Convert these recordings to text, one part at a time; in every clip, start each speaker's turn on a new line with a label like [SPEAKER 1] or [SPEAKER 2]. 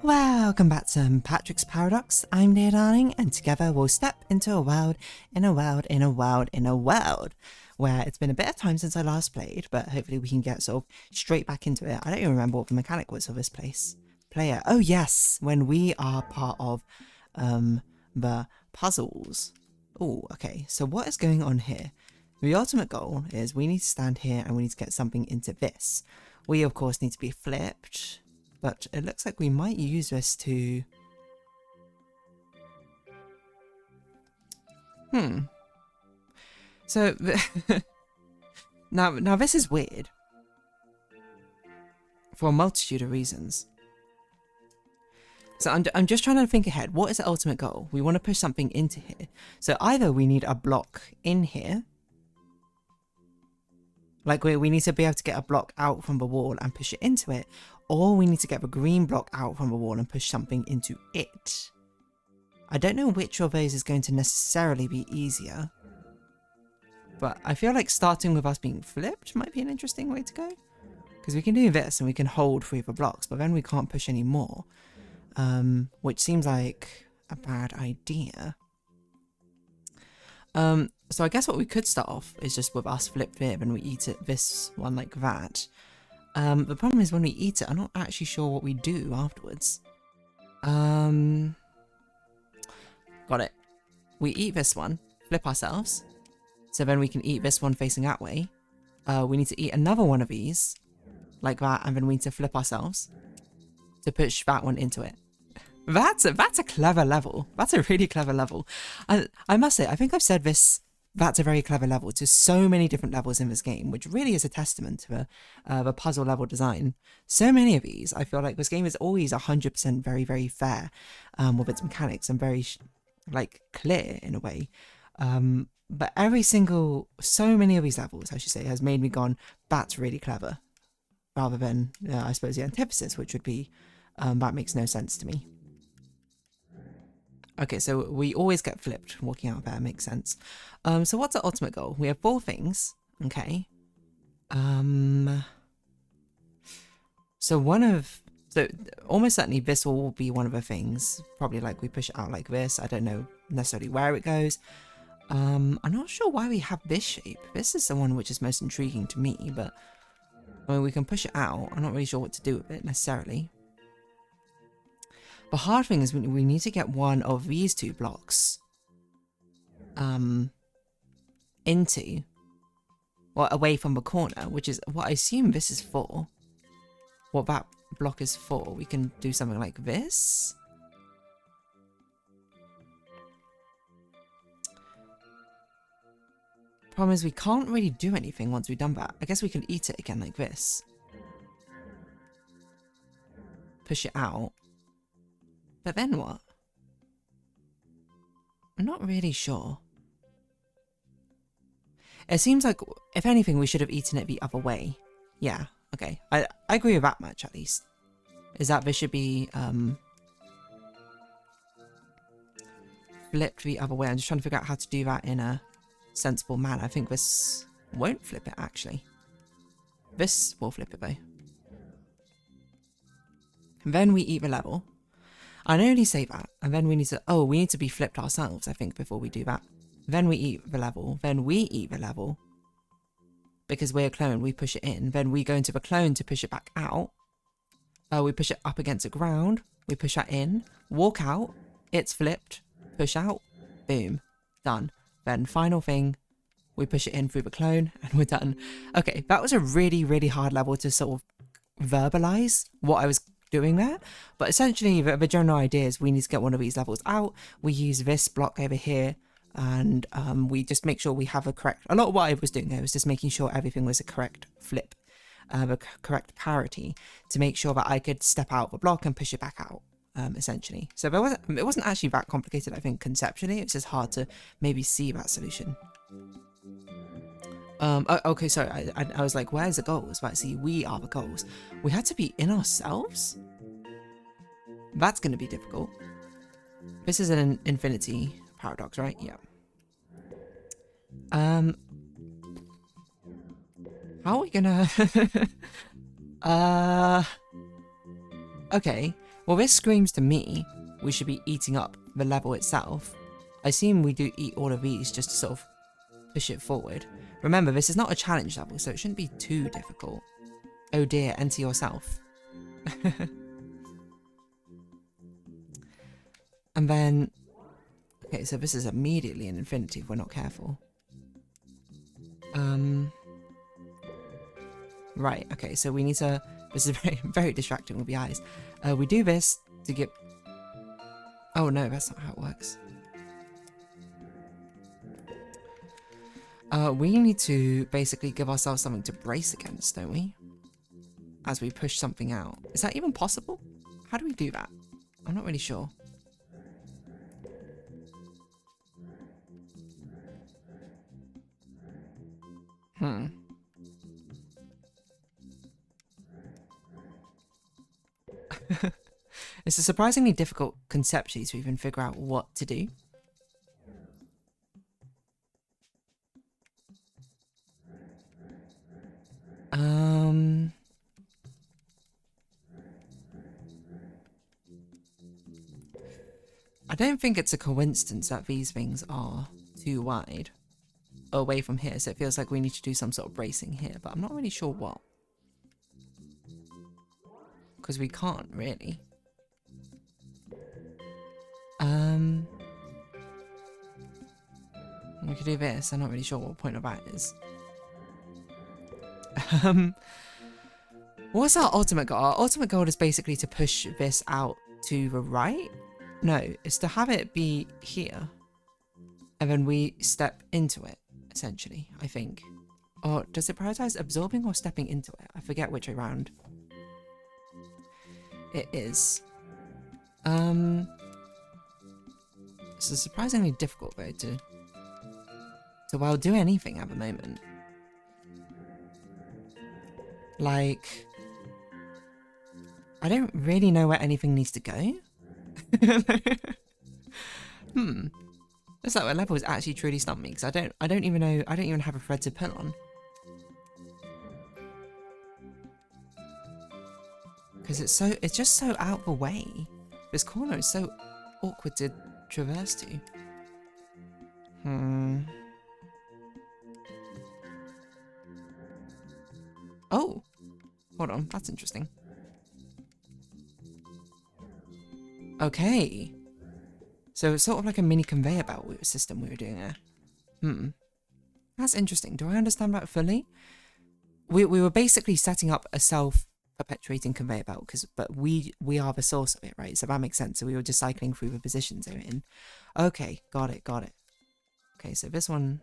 [SPEAKER 1] Welcome back to Patrick's Paradox. I'm dear darling, and together we'll step into a world, where it's been a bit of time since I last played, but hopefully we can get sort of straight back into it. I don't even remember what the mechanic was of this player. Oh yes, when we are part of the puzzles. Oh, okay, so what is going on here? The ultimate goal is we need to stand here and we need to get something into this. We of course need to be flipped. But it looks like we might use this to... So, now this is weird. For a multitude of reasons. So I'm just trying to think ahead. What is the ultimate goal? We want to push something into here. So either we need a block in here. Like we need to be able to get a block out from the wall and push it into it. Or we need to get the green block out from the wall and push something into it. I don't know which of those is going to necessarily be easier. But I feel like starting with us being flipped might be an interesting way to go. Because we can do this and we can hold 3 of the blocks, but then we can't push any more. Which seems like a bad idea. So I guess what we could start off is just with us flipped here and we eat it this one like that. The problem is when we eat it, I'm not actually sure what we do afterwards. Got it. We eat this one, flip ourselves. So then we can eat this one facing that way. We need to eat another one of these, like that, and then we need to flip ourselves to push that one into it. That's a clever level. That's a really clever level. I must say, I think I've said this. That's a very clever level to so many different levels in this game, which really is a testament to the puzzle level design. So many of these, I feel like this game is always 100% very, very fair with its mechanics and very like clear in a way. But so many of these levels, I should say, has made me gone, that's really clever. Rather than, I suppose, the antithesis, which would be, that makes no sense to me. Okay, so we always get flipped walking out there, makes sense. So what's the ultimate goal? We have 4 things, okay. So almost certainly this will be one of the things. Probably like we push it out like this. I don't know necessarily where it goes. I'm not sure why we have this shape. This is the one which is most intriguing to me, but I mean, we can push it out. I'm not really sure what to do with it necessarily. The hard thing is we need to get one of these 2 blocks into, or away from the corner, which is what I assume this is for. What that block is for. We can do something like this. Problem is we can't really do anything once we've done that. I guess we can eat it again like this. Push it out. But then what? I'm not really sure. It seems like, if anything, we should have eaten it the other way. Yeah, okay. I agree with that much, at least. Is that this should be, flipped the other way. I'm just trying to figure out how to do that in a sensible manner. I think this won't flip it, actually. This will flip it, though. And then we eat the level. I only say that, and then we need to be flipped ourselves, I think, before we do that. Then we eat the level, then we eat the level. Because we're a clone, we push it in. Then we go into the clone to push it back out. We push it up against the ground. We push that in. Walk out. It's flipped. Push out. Boom. Done. Then final thing. We push it in through the clone and we're done. Okay, that was a really, really hard level to sort of verbalize what I was doing there. But essentially, the general idea is we need to get one of these levels out. We use this block over here. And we just make sure we have a correct... A lot of what I was doing there was just making sure everything was a correct flip. A correct parity. To make sure that I could step out the block and push it back out. Essentially. So it wasn't actually that complicated, I think, conceptually. It's just hard to maybe see that solution. Okay, sorry. I was like, where's the goals? Right, see, we are the goals. We had to be in ourselves? That's going to be difficult. This is an infinity paradox, right? Yeah. How are we gonna... Okay. Well, this screams to me we should be eating up the level itself. I assume we do eat all of these just to sort of push it forward. Remember, this is not a challenge level, so it shouldn't be too difficult. Oh dear, enter yourself. And then... Okay, so this is immediately an infinity if we're not careful. Right, okay, so we need to... This is very, very distracting with the eyes. We do this to get... Oh no, that's not how it works. We need to basically give ourselves something to brace against, don't we? As we push something out. Is that even possible? How do we do that? I'm not really sure. It's a surprisingly difficult conceptually to even figure out what to do. I don't think it's a coincidence that these things are too wide away from here, so it feels like we need to do some sort of bracing here, but I'm not really sure what. Because we can't, really. We could do this. I'm not really sure what the point of that is. What's our ultimate goal? Our ultimate goal is basically to push this out to the right? No, it's to have it be here. And then we step into it, essentially, I think. Or does it prioritize absorbing or stepping into it? I forget which way round it is. This is surprisingly difficult though to well do anything at the moment. Like, I don't really know where anything needs to go. Looks like my level is actually truly stumped me because I don't even know, I don't even have a thread to pull on. Because it's just so out of the way. This corner is so awkward to traverse to. Oh! Hold on, that's interesting. Okay. So it's sort of like a mini conveyor belt system we were doing there. That's interesting. Do I understand that fully? We were basically setting up a self-perpetuating conveyor belt, but we are the source of it, right? So that makes sense. So we were just cycling through the positions they're in. Okay, got it. Okay, so this one...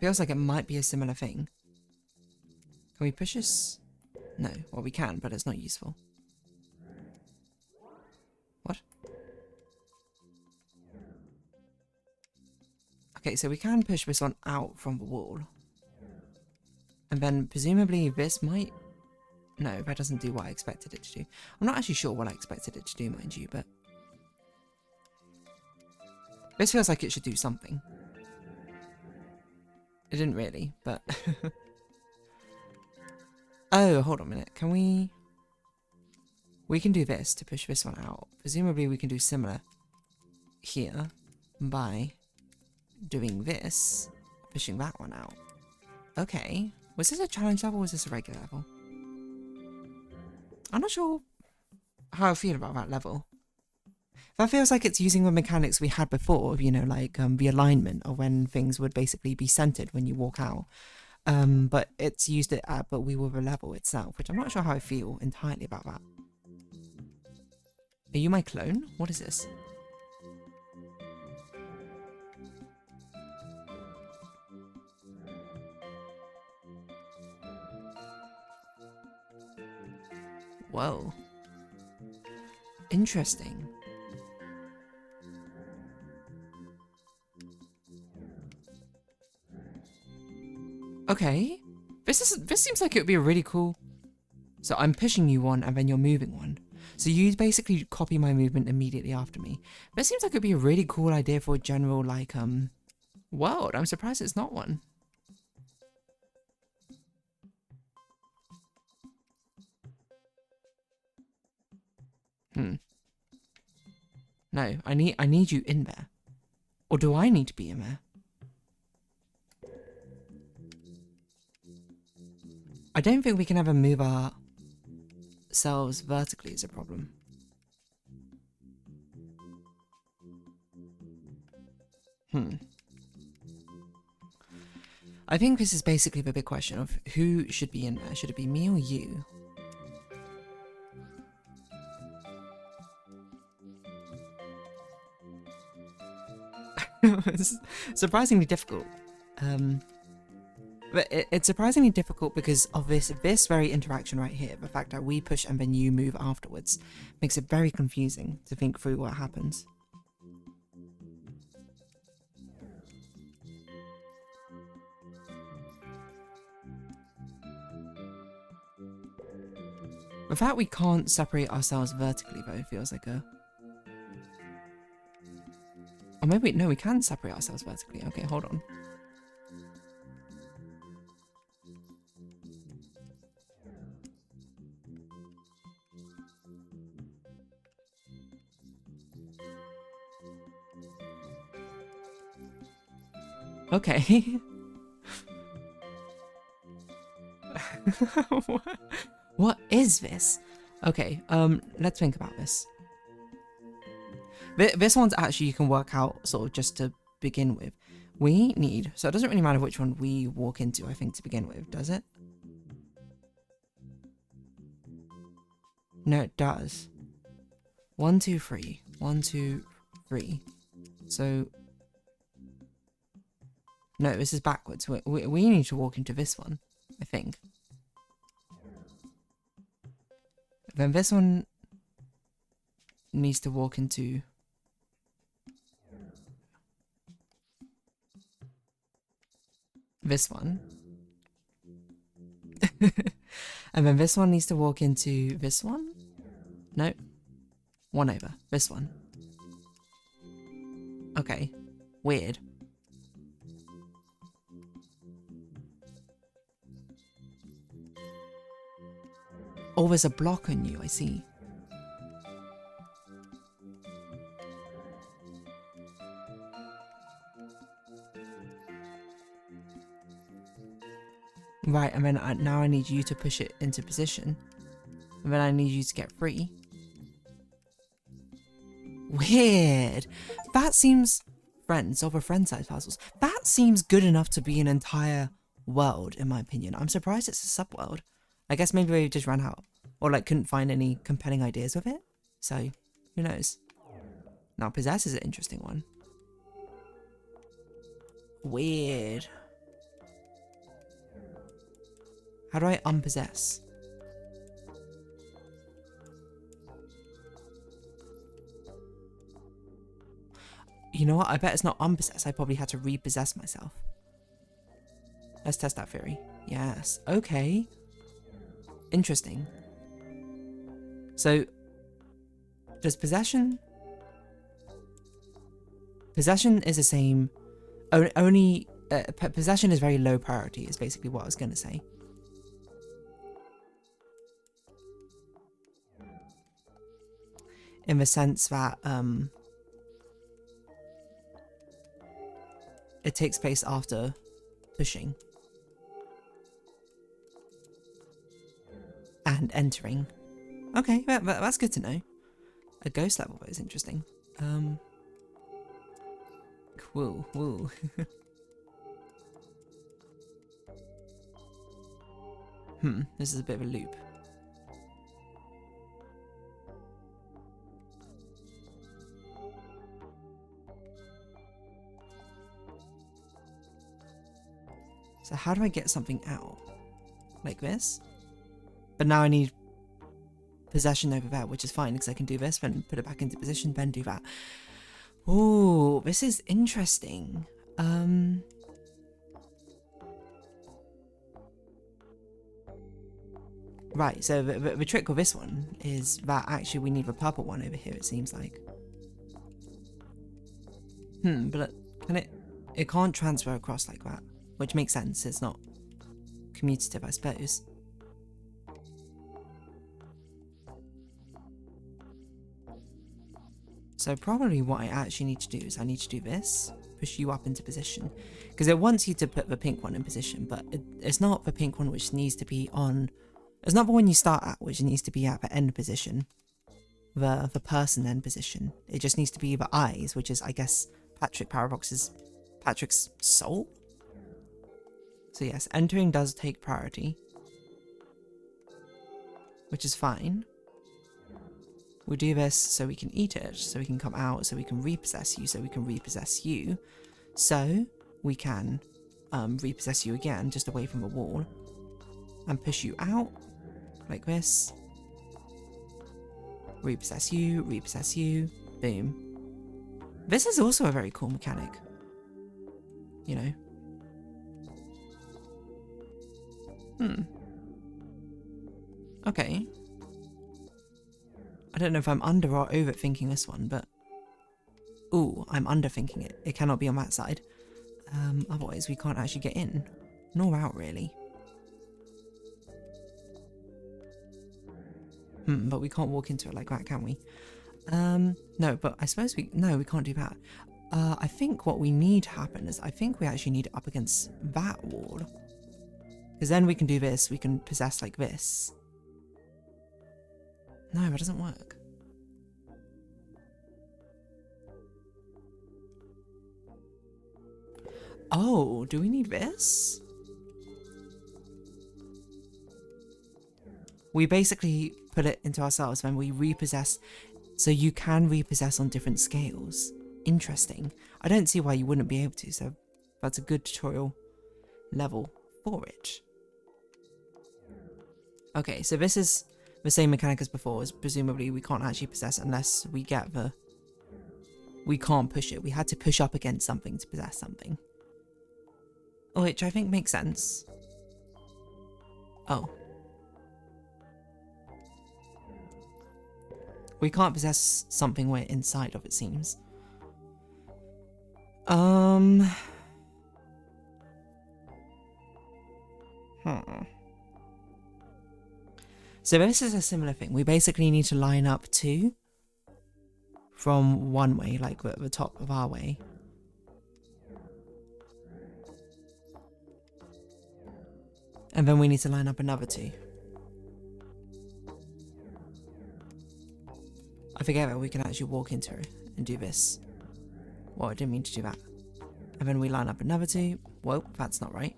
[SPEAKER 1] Feels like it might be a similar thing. Can we push this? No. Well, we can, but it's not useful. What? Okay, so we can push this one out from the wall. And then presumably this might... No, that doesn't do what I expected it to do. I'm not actually sure what I expected it to do, mind you, but... This feels like it should do something. It didn't really, but... Oh, hold on a minute. Can we... We can do this to push this one out. Presumably we can do similar here by doing this, pushing that one out. Okay. Was this a challenge level or was this a regular level? I'm not sure how I feel about that level. That feels like it's using the mechanics we had before, you know, like the alignment of when things would basically be centered when you walk out. But it's used it at, but we were the level itself, which I'm not sure how I feel entirely about that. Are you my clone? What is this? Whoa. Interesting. Okay. This seems like it would be a really cool... So I'm pushing you one and then you're moving one. So you basically copy my movement immediately after me. This seems like it would be a really cool idea for a general, like, world. I'm surprised it's not one. No, I need you in there. Or do I need to be in there? I don't think we can ever move our cells vertically is a problem. I think this is basically the big question of who should be in there. Should it be me or you? It's surprisingly difficult. But it's surprisingly difficult because of this very interaction right here. The fact that we push and then you move afterwards makes it very confusing to think through what happens. The fact we can't separate ourselves vertically though feels like a... Or maybe, no, we can separate ourselves vertically. Okay, hold on. Okay. What is this? Okay, let's think about this. This one's actually you can work out sort of just to begin with. We need, so it doesn't really matter which one we walk into, I think, to begin with, does it? No, it does. 1, 2, 3. 1, 2, 3. So... No, this is backwards. We need to walk into this one, I think. Then this one needs to walk into... this one. And then this one needs to walk into this one? No. 1 over. This one. Okay. Weird. Oh, there's a block on you, I see. Right, and then now I need you to push it into position. And then I need you to get free. Weird. That seems... Friends, over friend-sized puzzles. That seems good enough to be an entire world, in my opinion. I'm surprised it's a sub-world. I guess maybe we just ran out. Or like couldn't find any compelling ideas with it. So, who knows? Now, possess is an interesting one. Weird. How do I unpossess? You know what? I bet it's not unpossess. I probably had to repossess myself. Let's test that theory. Yes. Okay. Interesting. So, does possession... Possession is the same... Only... possession is very low priority, is basically what I was going to say. In the sense that, it takes place after pushing. And entering. Okay, that's good to know. A ghost level is interesting. Cool, cool. This is a bit of a loop. So how do I get something out? Like this? But now I need possession over there, which is fine because I can do this, then put it back into position, then do that. Ooh, this is interesting. Right, so the trick with this one is that actually we need the purple one over here, it seems like. But can it can't transfer across like that, which makes sense, it's not commutative, I suppose. So probably what I actually need to do is I need to do this, push you up into position, because it wants you to put the pink one in position, but it's not the pink one which needs to be on, it's not the one you start at which needs to be at the end position, the person end position. It just needs to be the eyes, which is, I guess, Patrick's soul. So yes, entering does take priority, which is fine. We'll do this so we can eat it, so we can come out, so we can repossess you, so we can repossess you, so we can repossess you again, just away from the wall, and push you out, like this. Repossess you, boom. This is also a very cool mechanic, you know. Okay. I don't know if I'm under or overthinking this one, but... Ooh, I'm underthinking it. It cannot be on that side. Otherwise, we can't actually get in. Nor out, really. But we can't walk into it like that, can we? No, but I suppose we... No, we can't do that. I think what we need to happen is I think we actually need it up against that wall. Because then we can do this. We can possess like this. No, it doesn't work. Oh, do we need this? We basically put it into ourselves when we repossess. So you can repossess on different scales. Interesting. I don't see why you wouldn't be able to, so that's a good tutorial level for it. Okay, so this is the same mechanic as before, as presumably we can't actually possess unless we get the... We can't push it. We had to push up against something to possess something. Which I think makes sense. Oh. We can't possess something we're inside of, it seems. So this is a similar thing. We basically need to line up two from one way, like at the top of our way. And then we need to line up another two. I forget that we can actually walk into it and do this. Well, I didn't mean to do that. And then we line up another two. Whoa, that's not right.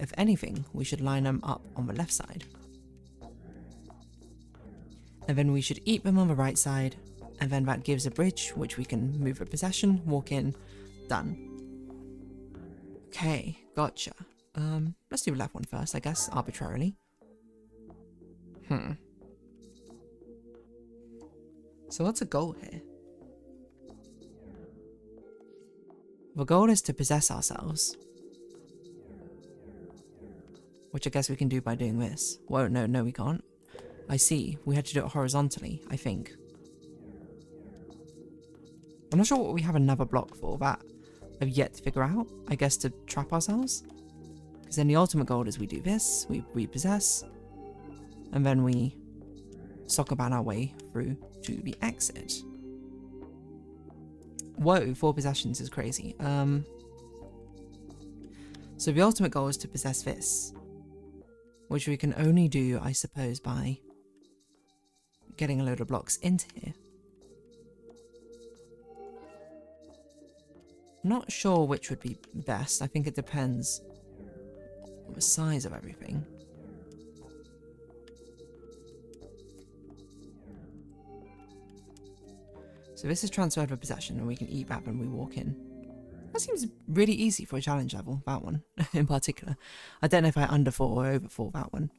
[SPEAKER 1] If anything, we should line them up on the left side. And then we should eat them on the right side. And then that gives a bridge, which we can move a possession, walk in, done. Okay, gotcha. Let's do the left one first, I guess, arbitrarily. So what's the goal here? The goal is to possess ourselves. Which I guess we can do by doing this. Whoa, no we can't. I see. We had to do it horizontally, I think. I'm not sure what we have another block for. That I've yet to figure out. I guess to trap ourselves. Because then the ultimate goal is we do this, we repossess, and then we soccer ban our way through to the exit. Whoa, 4 possessions is crazy. So the ultimate goal is to possess this. Which we can only do, I suppose, by getting a load of blocks into here. Not sure which would be best. I think it depends on the size of everything. So this is transferred for possession, and we can eat that when we walk in. That seems really easy for a challenge level, that one in particular. I don't know if I underthought or overthought that one.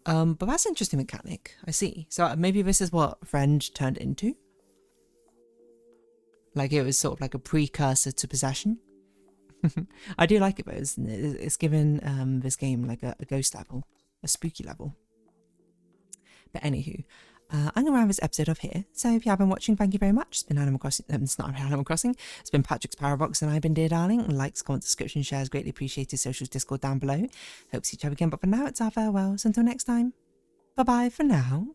[SPEAKER 1] But that's an interesting mechanic, I see. So maybe this is what Friend turned into? Like it was sort of like a precursor to possession? I do like it though, isn't it? It's given this game like a ghost level, a spooky level. But anywho, I'm going to round this episode off here. So if you have been watching, thank you very much. It's been Animal Crossing. It's not Animal Crossing. It's been Patrick's Parabox, and I've been Dear Darling. Likes, comments, subscription, shares, greatly appreciated. Socials, Discord down below. Hope to see each other again. But for now, it's our farewells. Until next time. Bye bye for now.